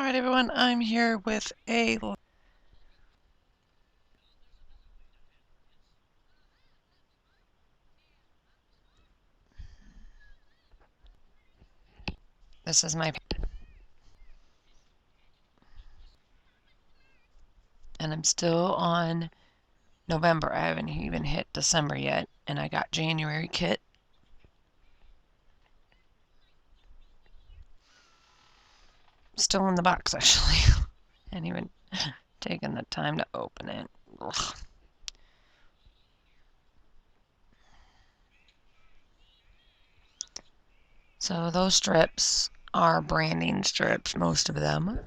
Alright everyone, I'm here with this is my, and I'm still on November. I haven't even hit December yet, and I got January kit. Still in the box actually. And even taken the time to open it. Ugh. So those strips are branding strips, most of them.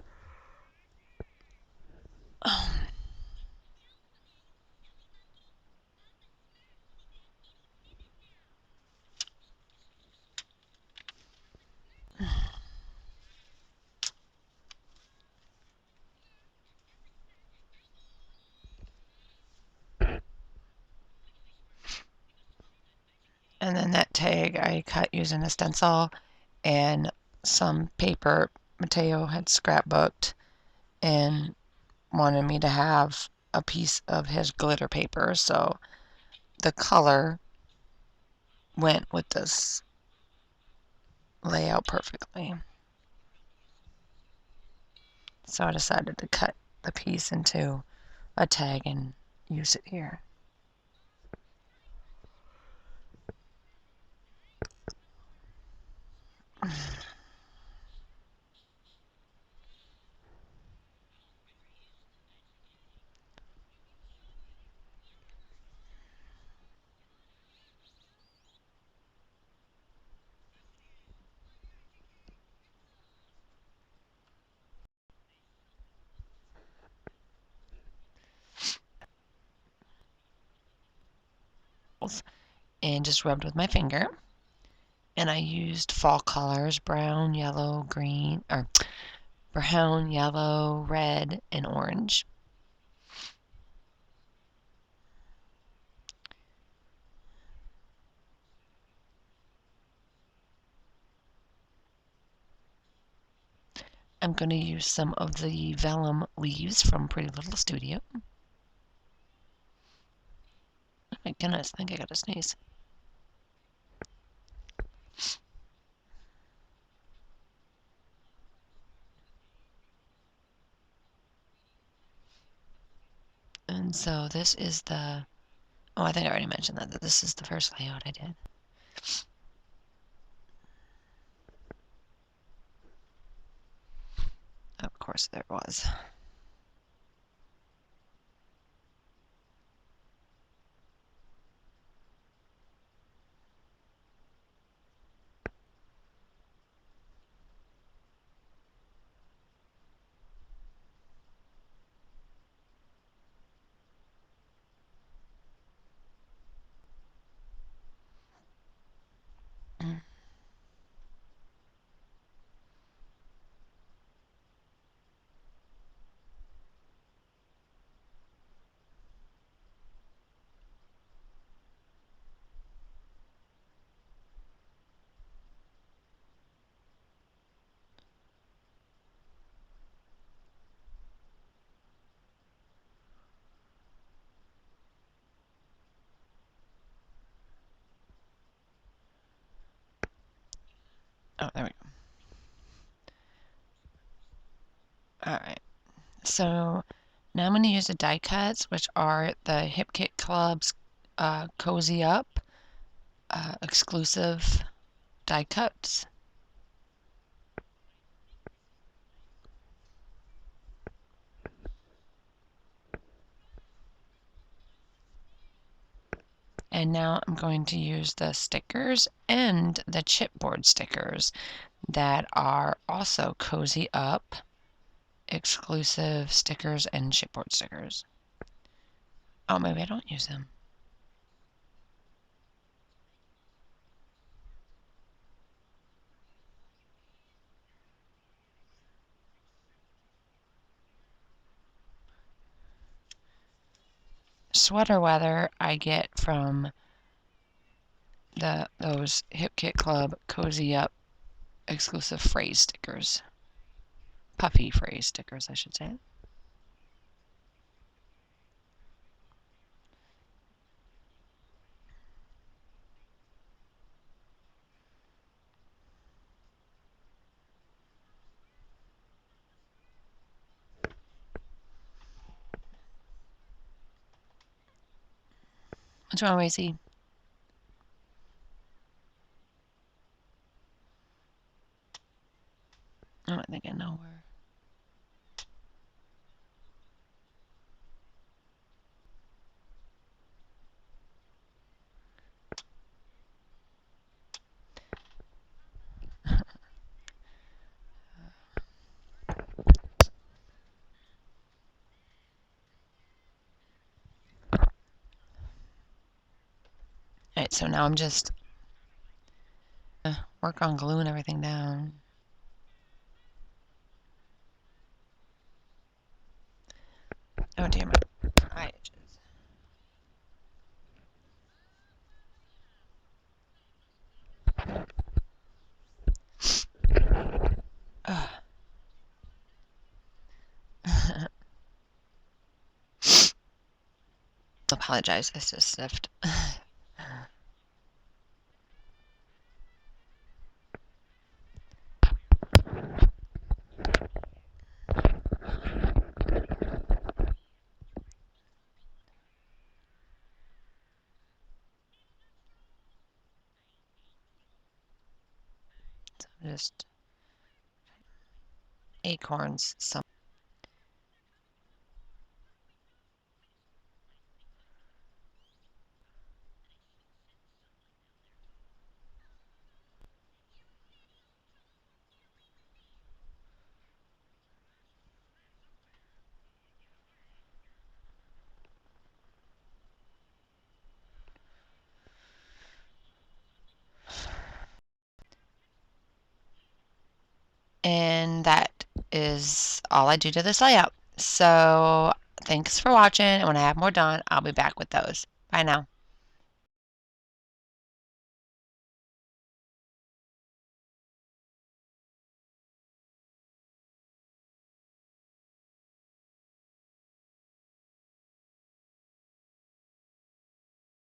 And then that tag I cut using a stencil and some paper. Mateo had scrapbooked and wanted me to have a piece of his glitter paper, so the color went with this layout perfectly. So I decided to cut the piece into a tag and use it here. And just rubbed with my finger. And I used fall colors, brown, yellow, green, or brown, yellow, red, and orange. I'm going to use some of the vellum leaves from Pretty Little Studio. Oh my goodness, I think I got a sneeze. And so this is the, oh, I think I already mentioned that this is the first layout I did. Of course there was. Oh, there we go. Alright, so now I'm going to use the die cuts, which are the Hip Kit Club's Cozy Up exclusive die cuts. And now I'm going to use the stickers and the chipboard stickers that are also Cozy Up exclusive stickers and chipboard stickers. Oh, maybe I don't use them. Sweater weather I get from those Hip Kit Club Cozy Up exclusive phrase stickers. puffy phrase stickers, I should say. What's wrong, Racy? I don't think I know where. Alright, so now I'm just work on gluing everything down. Oh dear, my eye itches. Apologize, I just sniffed. So just acorns. Some and that is all I do to this layout. So thanks for watching, and when I have more done, I'll be back with those. Bye now.